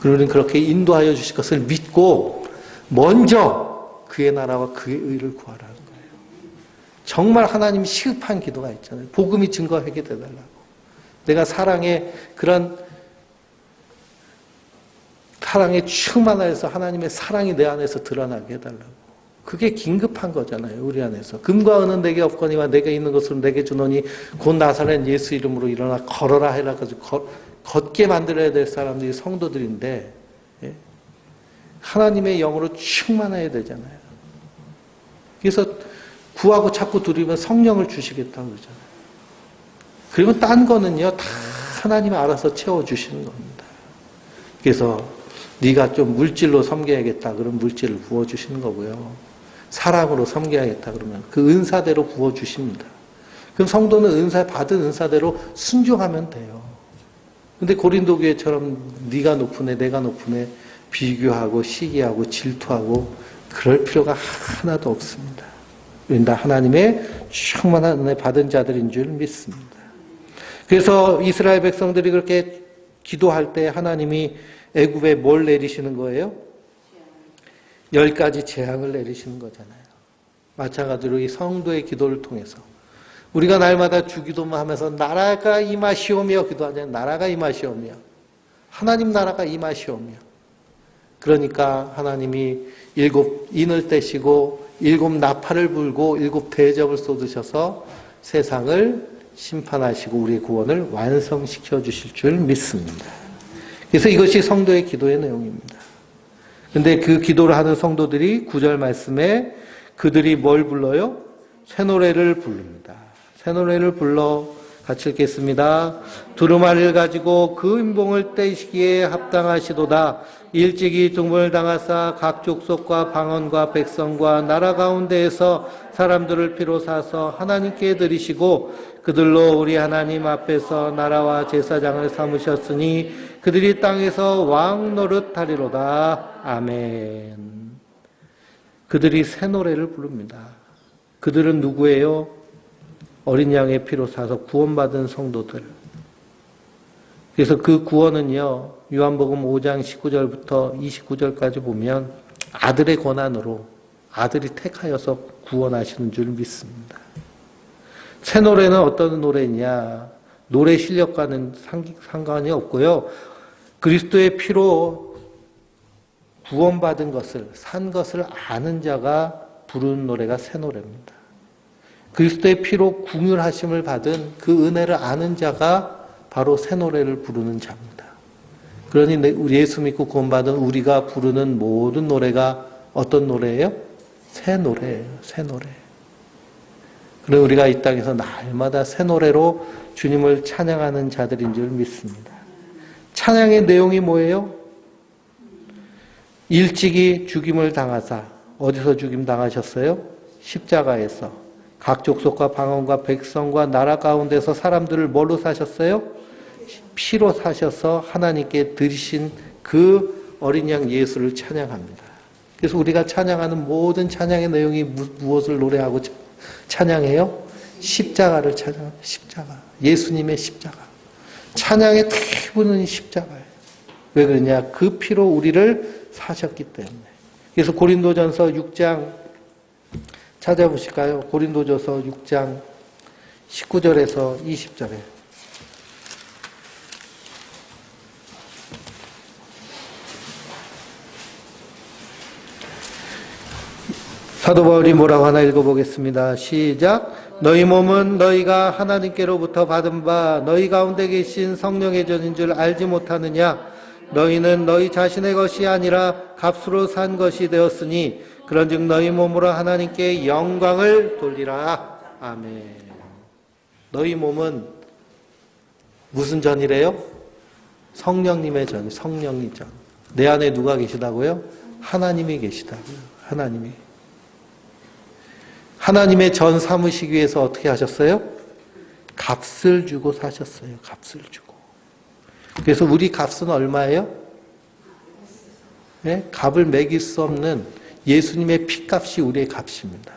그리고 우리는 그렇게 인도하여 주실 것을 믿고 먼저 그의 나라와 그의 의를 구하라는 거예요. 정말 하나님이 시급한 기도가 있잖아요. 복음이 증거하게 되달라고. 내가 그런 사랑에 충만하여서 하나님의 사랑이 내 안에서 드러나게 해달라고. 그게 긴급한 거잖아요. 우리 안에서. 금과 은은 내게 없거니와 내게 있는 것으로 내게 주노니 곧 나사렛 예수 이름으로 일어나 걸어라 해라 가지고 걷게 만들어야 될 사람들이 성도들인데, 예? 하나님의 영으로 충만해야 되잖아요. 그래서 구하고 자꾸 두리면 성령을 주시겠다고 그러잖아요. 그리고 딴 거는요 다 하나님이 알아서 채워주시는 겁니다. 그래서 네가 좀 물질로 섬겨야겠다 그러면 물질을 부어주시는 거고요. 사랑으로 섬겨야겠다 그러면 그 은사대로 부어주십니다. 그럼 성도는 받은 은사대로 순종하면 돼요. 근데 고린도 교회처럼 네가 높으네 내가 높으네 비교하고 시기하고 질투하고 그럴 필요가 하나도 없습니다. 우리는 다 하나님의 충만한 은혜 받은 자들인 줄 믿습니다. 그래서 이스라엘 백성들이 그렇게 기도할 때 하나님이 애굽에 뭘 내리시는 거예요? 10가지 재앙을 내리시는 거잖아요. 마찬가지로 이 성도의 기도를 통해서 우리가 날마다 주기도만 하면서 나라가 임하시오며 기도하잖아요. 나라가 임하시오며 하나님 나라가 임하시오며 그러니까 하나님이 7 인을 떼시고 7 나팔을 불고 7 대접을 쏟으셔서 세상을 심판하시고 우리의 구원을 완성시켜 주실 줄 믿습니다. 그래서 이것이 성도의 기도의 내용입니다. 근데 그 기도를 하는 성도들이 9절 말씀에 그들이 뭘 불러요? 새 노래를 부릅니다. 새 노래를 불러 같이 읽겠습니다. 두루마리를 가지고 그 음봉을 떼시기에 합당하시도다. 일찍이 중분을 당하사 각 족속과 방언과 백성과 나라 가운데에서 사람들을 피로 사서 하나님께 드리시고 그들로 우리 하나님 앞에서 나라와 제사장을 삼으셨으니 그들이 땅에서 왕 노릇하리로다. 아멘. 그들이 새 노래를 부릅니다. 그들은 누구예요? 어린 양의 피로 사서 구원받은 성도들. 그래서 그 구원은요, 요한복음 5장 19절부터 29절까지 보면 아들의 권한으로 아들이 택하여서 구원하시는 줄 믿습니다. 새 노래는 어떤 노래냐? 노래 실력과는 상관이 없고요. 그리스도의 피로 구원받은 것을, 산 것을 아는 자가 부르는 노래가 새 노래입니다. 그리스도의 피로 궁휼하심을 받은 그 은혜를 아는 자가 바로 새 노래를 부르는 자입니다. 그러니 우리 예수 믿고 구원받은 우리가 부르는 모든 노래가 어떤 노래예요? 새 노래예요. 새 노래. 그래서 우리가 이 땅에서 날마다 새 노래로 주님을 찬양하는 자들인 줄 믿습니다. 찬양의 내용이 뭐예요? 일찍이 죽임을 당하사, 어디서 죽임 당하셨어요? 십자가에서. 각 족속과 방언과 백성과 나라 가운데서 사람들을 뭘로 사셨어요? 피로 사셔서 하나님께 드리신 그 어린 양 예수를 찬양합니다. 그래서 우리가 찬양하는 모든 찬양의 내용이 무엇을 노래하고 찬양해요? 십자가를 찬양합니다. 십자가. 예수님의 십자가. 찬양의 대부분은 십자가예요. 왜 그러냐? 그 피로 우리를 사셨기 때문에. 그래서 고린도전서 6장 찾아보실까요? 고린도전서 6장 19절에서 20절에. 사도 바울이 뭐라고 하나 읽어보겠습니다. 시작. 너희 몸은 너희가 하나님께로부터 받은 바 너희 가운데 계신 성령의 전인 줄 알지 못하느냐? 너희는 너희 자신의 것이 아니라 값으로 산 것이 되었으니 그런즉 너희 몸으로 하나님께 영광을 돌리라. 아멘. 너희 몸은 무슨 전이래요? 성령님의 전, 성령의 전. 내 안에 누가 계시다고요? 하나님이 계시다고요. 하나님이. 하나님의 전 삼으시기 위해서 어떻게 하셨어요? 값을 주고 사셨어요. 값을 주고. 그래서 우리 값은 얼마예요? 네? 값을 매길 수 없는 예수님의 피값이 우리의 값입니다.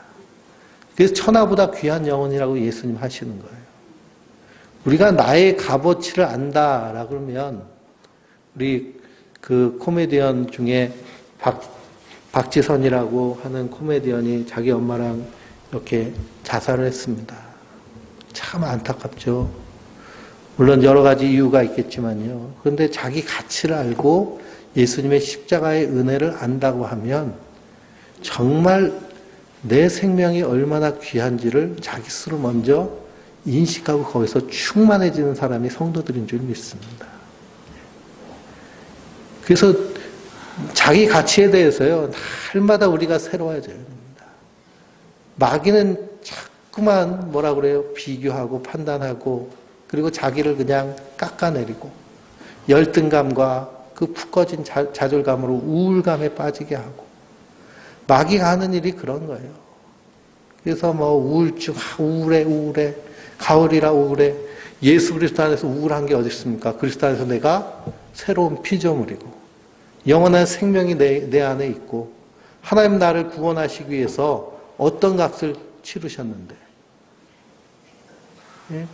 그래서 천하보다 귀한 영혼이라고 예수님 하시는 거예요. 우리가 나의 값어치를 안다라 그러면 우리 그 코미디언 중에 박지선이라고 하는 코미디언이 자기 엄마랑 이렇게 자살을 했습니다. 참 안타깝죠. 물론 여러 가지 이유가 있겠지만요. 그런데 자기 가치를 알고 예수님의 십자가의 은혜를 안다고 하면 정말 내 생명이 얼마나 귀한지를 자기 스스로 먼저 인식하고 거기서 충만해지는 사람이 성도들인 줄 믿습니다. 그래서 자기 가치에 대해서요, 날마다 우리가 새로워져야 됩니다. 마귀는 자꾸만 뭐라 그래요? 비교하고 판단하고 그리고 자기를 그냥 깎아내리고 열등감과 그 푹 꺼진 좌절감으로 우울감에 빠지게 하고 마귀가 하는 일이 그런 거예요. 그래서 뭐 우울증, 우울해, 가을이라 우울해. 예수 그리스도 안에서 우울한 게 어디 있습니까? 그리스도 안에서 내가 새로운 피조물이고 영원한 생명이 내 안에 있고 하나님 나를 구원하시기 위해서 어떤 값을 치르셨는데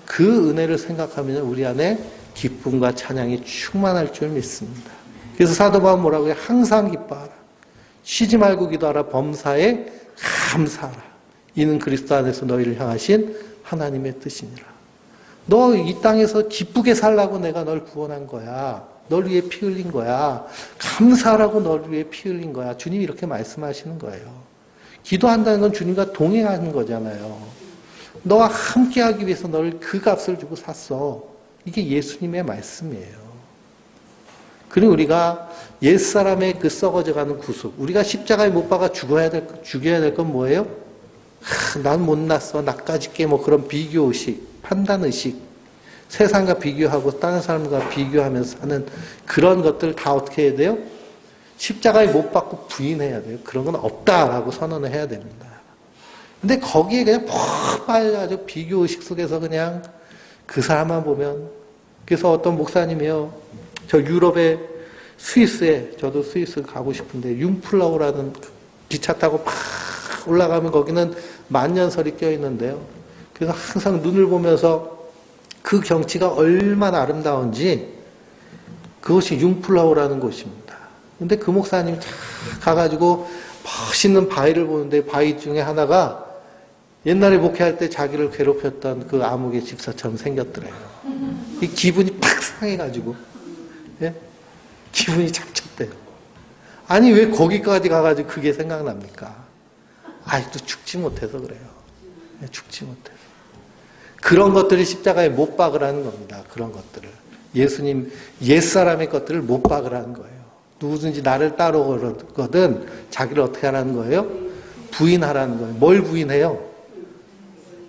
그 은혜를 생각하면 우리 안에 기쁨과 찬양이 충만할 줄 믿습니다. 그래서 사도 바울은 뭐라고 해요? 항상 기뻐하라. 쉬지 말고 기도하라. 범사에 감사하라. 이는 그리스도 안에서 너희를 향하신 하나님의 뜻이니라. 너 이 땅에서 기쁘게 살라고 내가 널 구원한 거야. 널 위해 피 흘린 거야. 감사하라고 널 위해 피 흘린 거야. 주님이 이렇게 말씀하시는 거예요. 기도한다는 건 주님과 동행하는 거잖아요. 너와 함께하기 위해서 널 그 값을 주고 샀어. 이게 예수님의 말씀이에요. 그리고 우리가 옛사람의 그 썩어져가는 구속, 우리가 십자가에 못 박아 죽여야 될 건 뭐예요? 난 못났어, 나까지 깨, 뭐 그런 비교의식, 판단의식, 세상과 비교하고 다른 사람과 비교하면서 하는 그런 것들 다 어떻게 해야 돼요? 십자가에 못 박고 부인해야 돼요. 그런 건 없다라고 선언을 해야 됩니다. 근데 거기에 그냥 푹 빠져가지고 비교의식 속에서 그냥 그 사람만 보면, 그래서 어떤 목사님이요, 저 유럽의 스위스에, 저도 스위스 가고 싶은데 융플라우라는 기차 타고 팍 올라가면 거기는 만년설이 껴있는데요. 그래서 항상 눈을 보면서 그 경치가 얼마나 아름다운지, 그것이 융플라우라는 곳입니다. 근데 그 목사님이 가가지고 멋있는 바위를 보는데 바위 중에 하나가 옛날에 목회할 때 자기를 괴롭혔던 그 암흑의 집사처럼 생겼더래요. 이 기분이 팍 상해가지고, 예? 기분이 잡쳤대요. 아니, 왜 거기까지 가가지고 그게 생각납니까? 아직도 죽지 못해서 그래요. 죽지 못해서. 그런 것들이 십자가에 못 박으라는 겁니다. 그런 것들을. 예수님, 옛사람의 것들을 못 박으라는 거예요. 누구든지 나를 따르거든 자기를 어떻게 하라는 거예요? 부인하라는 거예요. 뭘 부인해요?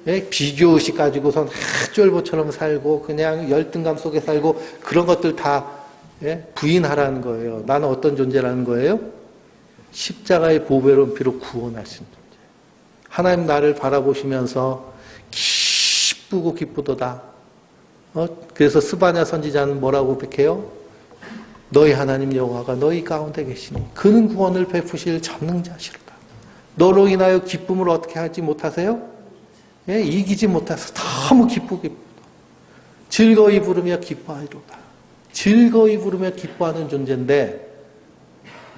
예? 비교의식 가지고선 쫄보처럼 살고 그냥 열등감 속에 살고 그런 것들 다 예? 부인하라는 거예요. 나는 어떤 존재라는 거예요? 십자가의 보배로운 피로 구원하신 존재. 하나님 나를 바라보시면서 기쁘고 기쁘도다. 그래서 스바냐 선지자는 뭐라고 백해요? 너희 하나님 여호와가 너희 가운데 계시니 그는 구원을 베푸실 전능자시로다. 너로 인하여 기쁨을 어떻게 하지 못하세요? 예, 이기지 못해서 너무 기쁘게 즐거이 부르며 기뻐하리로다. 즐거이 부르며 기뻐하는 존재인데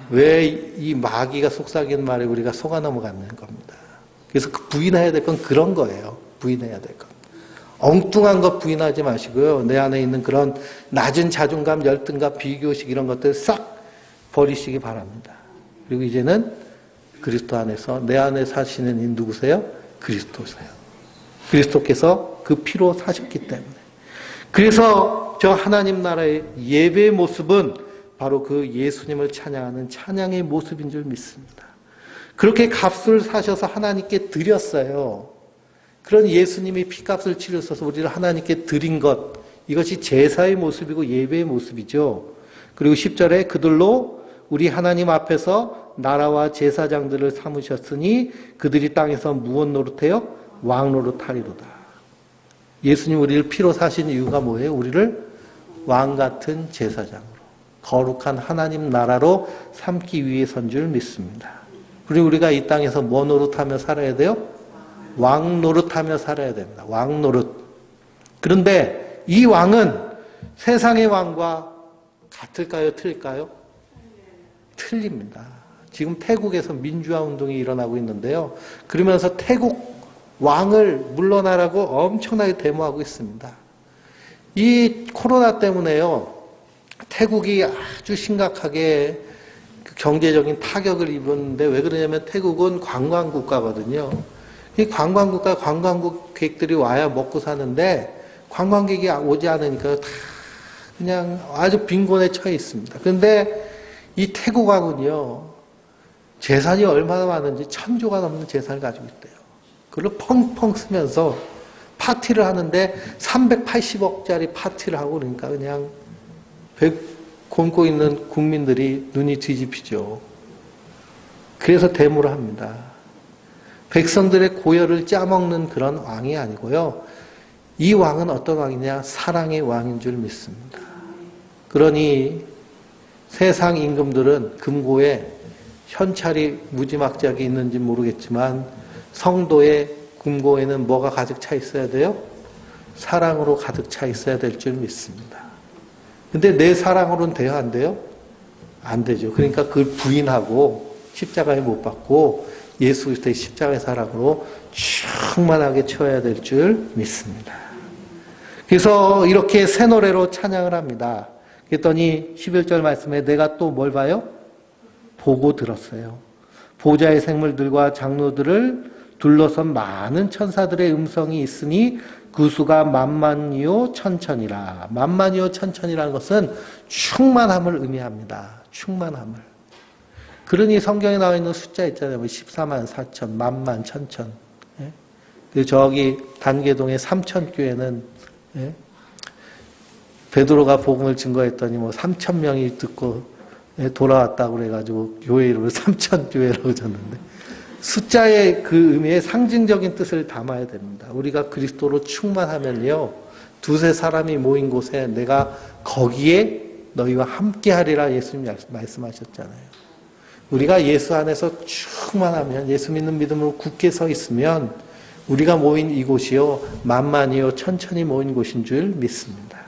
왜 이 마귀가 속삭이는 말에 우리가 속아 넘어가는 겁니다. 그래서 부인해야 될 건 그런 거예요. 부인해야 될 건. 엉뚱한 것 부인하지 마시고요. 내 안에 있는 그런 낮은 자존감, 열등감, 비교식 이런 것들 싹 버리시기 바랍니다. 그리고 이제는 그리스도 안에서 내 안에 사시는 이 누구세요? 그리스도세요. 그리스도께서 그 피로 사셨기 때문에. 그래서 저 하나님 나라의 예배의 모습은 바로 그 예수님을 찬양하는 찬양의 모습인 줄 믿습니다. 그렇게 값을 사셔서 하나님께 드렸어요. 그런 예수님이 피값을 치르셔서 우리를 하나님께 드린 것, 이것이 제사의 모습이고 예배의 모습이죠. 그리고 10절에 그들로 우리 하나님 앞에서 나라와 제사장들을 삼으셨으니 그들이 땅에서 무엇 노릇해요? 왕 노릇하리로다. 예수님 우리를 피로 사신 이유가 뭐예요? 우리를 왕 같은 제사장으로 거룩한 하나님 나라로 삼기 위해서인 줄 믿습니다. 그리고 우리가 이 땅에서 뭐 노릇하며 살아야 돼요? 왕 노릇하며 살아야 됩니다. 왕 노릇. 그런데 이 왕은 세상의 왕과 같을까요? 틀릴까요? 틀립니다. 지금 태국에서 민주화 운동이 일어나고 있는데요. 그러면서 태국 왕을 물러나라고 엄청나게 데모하고 있습니다. 이 코로나 때문에요. 태국이 아주 심각하게 경제적인 타격을 입었는데 왜 그러냐면 태국은 관광국가거든요. 이 관광국가 관광객들이 와야 먹고 사는데 관광객이 오지 않으니까 다 그냥 아주 빈곤에 처해 있습니다. 그런데 이 태국왕은요, 재산이 얼마나 많은지 1,000조가 넘는 재산을 가지고 있대요. 그걸 펑펑 쓰면서 파티를 하는데 380억짜리 파티를 하고 그러니까 그냥 굶고 있는 국민들이 눈이 뒤집히죠. 그래서 데모를 합니다. 백성들의 고열을 짜먹는 그런 왕이 아니고요. 이 왕은 어떤 왕이냐? 사랑의 왕인 줄 믿습니다. 그러니 세상 임금들은 금고에 현찰이 무지막지하게 있는지 모르겠지만 성도의 금고에는 뭐가 가득 차 있어야 돼요? 사랑으로 가득 차 있어야 될 줄 믿습니다. 근데 내 사랑으로는 돼요? 안 돼요? 안 되죠. 그러니까 그걸 부인하고 십자가에 못 박고 예수 그리스도의 십자가의 사랑으로 충만하게 채워야 될 줄 믿습니다. 그래서 이렇게 새 노래로 찬양을 합니다. 그랬더니 11절 말씀에 내가 또 뭘 봐요? 보고 들었어요. 보좌의 생물들과 장로들을 둘러선 많은 천사들의 음성이 있으니 그 수가 만만이요 천천이라. 만만이요 천천이라는 것은 충만함을 의미합니다. 충만함을. 그러니 성경에 나와 있는 숫자 있잖아요. 14만 4천, 만만, 천천. 그 저기 단계동의 삼천교회는 베드로가 복음을 증거했더니 3,000명이 듣고 돌아왔다고 그래가지고 교회 이름을 삼천교회라고 졌는데 숫자의 그 의미의 상징적인 뜻을 담아야 됩니다. 우리가 그리스도로 충만하면요. 두세 사람이 모인 곳에 내가 거기에 너희와 함께하리라 예수님이 말씀하셨잖아요. 우리가 예수 안에서 충만하면 예수 믿는 믿음으로 굳게 서 있으면 우리가 모인 이곳이요. 만만이요 천천히 모인 곳인 줄 믿습니다.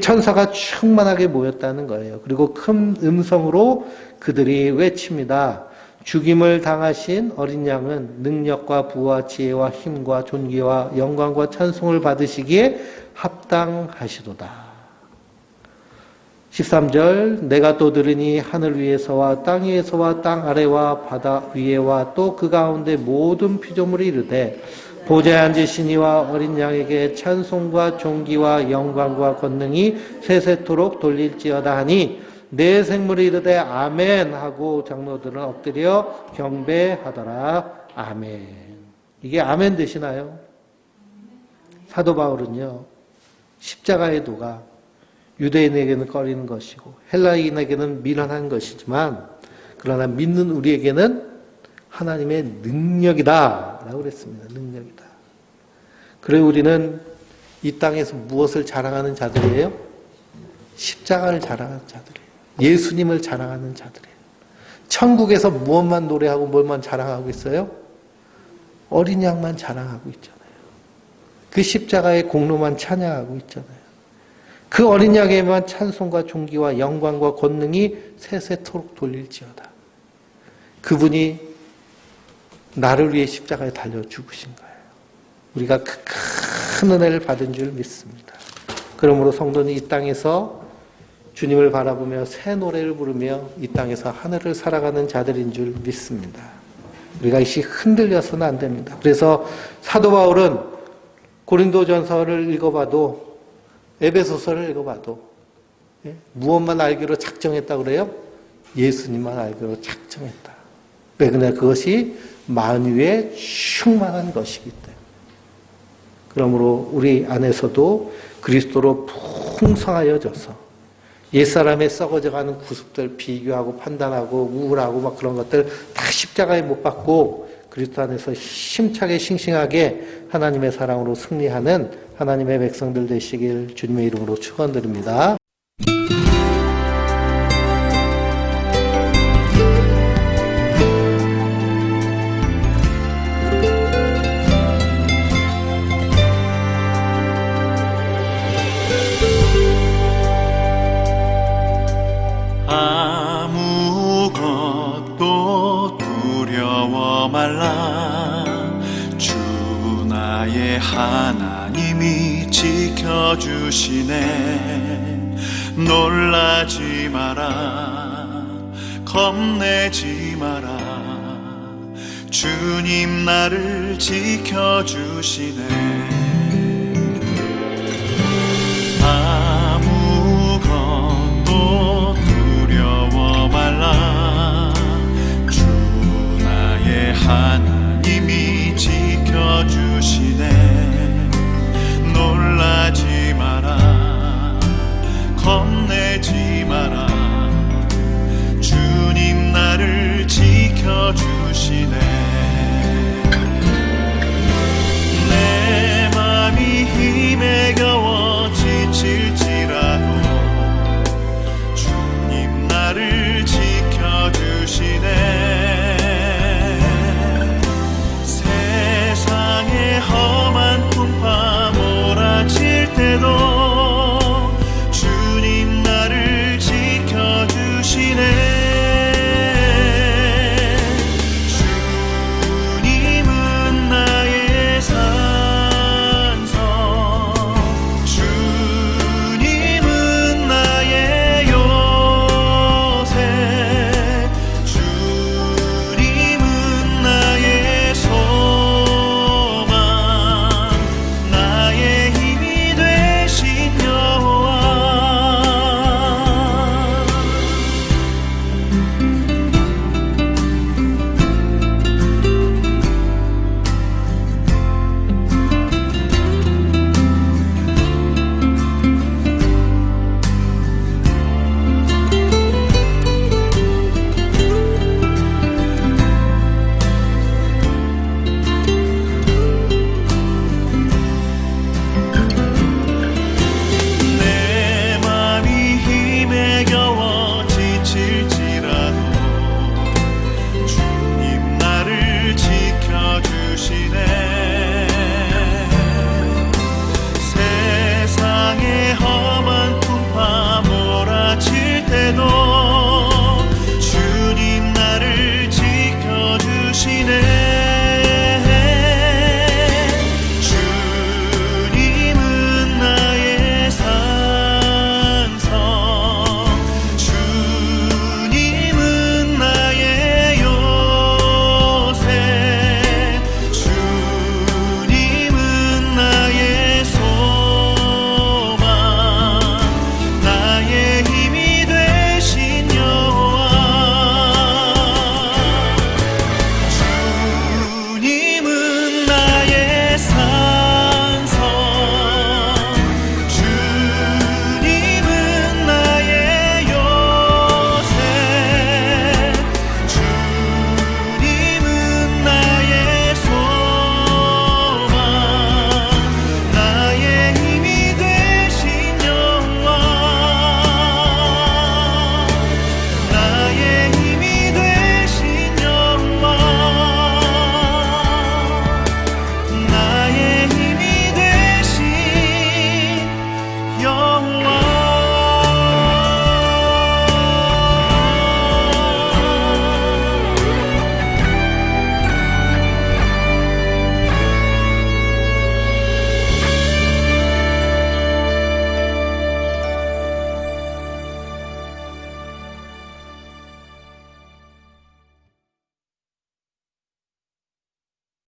천사가 충만하게 모였다는 거예요. 그리고 큰 음성으로 그들이 외칩니다. 죽임을 당하신 어린 양은 능력과 부와 지혜와 힘과 존귀와 영광과 찬송을 받으시기에 합당하시도다. 13절 내가 또 들으니 하늘 위에서와 땅 위에서와 땅 아래와 바다 위에와 또 그 가운데 모든 피조물이 이르되 보좌에 앉으신 이와 어린 양에게 찬송과 존귀와 영광과 권능이 세세토록 돌릴지어다 하니 내 생물이 이르되 아멘 하고 장로들은 엎드려 경배하더라. 아멘. 이게 아멘 되시나요? 사도 바울은요. 십자가의 도가 유대인에게는 꺼리는 것이고 헬라인에게는 미련한 것이지만 그러나 믿는 우리에게는 하나님의 능력이다 라고 그랬습니다. 능력이다. 그래서 우리는 이 땅에서 무엇을 자랑하는 자들이에요? 십자가를 자랑하는 자들이에요. 예수님을 자랑하는 자들이에요. 천국에서 무엇만 노래하고 무엇만 자랑하고 있어요? 어린 양만 자랑하고 있잖아요. 그 십자가의 공로만 찬양하고 있잖아요. 그 어린 양에만 찬송과 존귀와 영광과 권능이 세세토록 돌릴지어다. 그분이 나를 위해 십자가에 달려 죽으신 거예요. 우리가 큰 은혜를 받은 줄 믿습니다. 그러므로 성도는 이 땅에서 주님을 바라보며 새 노래를 부르며 이 땅에서 하늘을 살아가는 자들인 줄 믿습니다. 우리가 이시 흔들려서는 안 됩니다. 그래서 사도 바울은 고린도전서를 읽어봐도 에베소서를 읽어봐도 무엇만 알기로 작정했다고 그래요? 예수님만 알기로 작정했다. 왜 그냐? 그것이 만유에 충만한 것이기 때문에. 그러므로 우리 안에서도 그리스도로 풍성하여져서 옛사람의 썩어져가는 구습들 비교하고 판단하고 우울하고 막 그런 것들 다 십자가에 못 박고 그리스도 안에서 힘차게 싱싱하게 하나님의 사랑으로 승리하는 하나님의 백성들 되시길 주님의 이름으로 축원드립니다. 말라. 주 나의 하나님이 지켜주시네. 놀라지 마라, 겁내지 마라. 주님 나를 지켜주시네. 아무것도 두려워 말라. 주 나의 하나님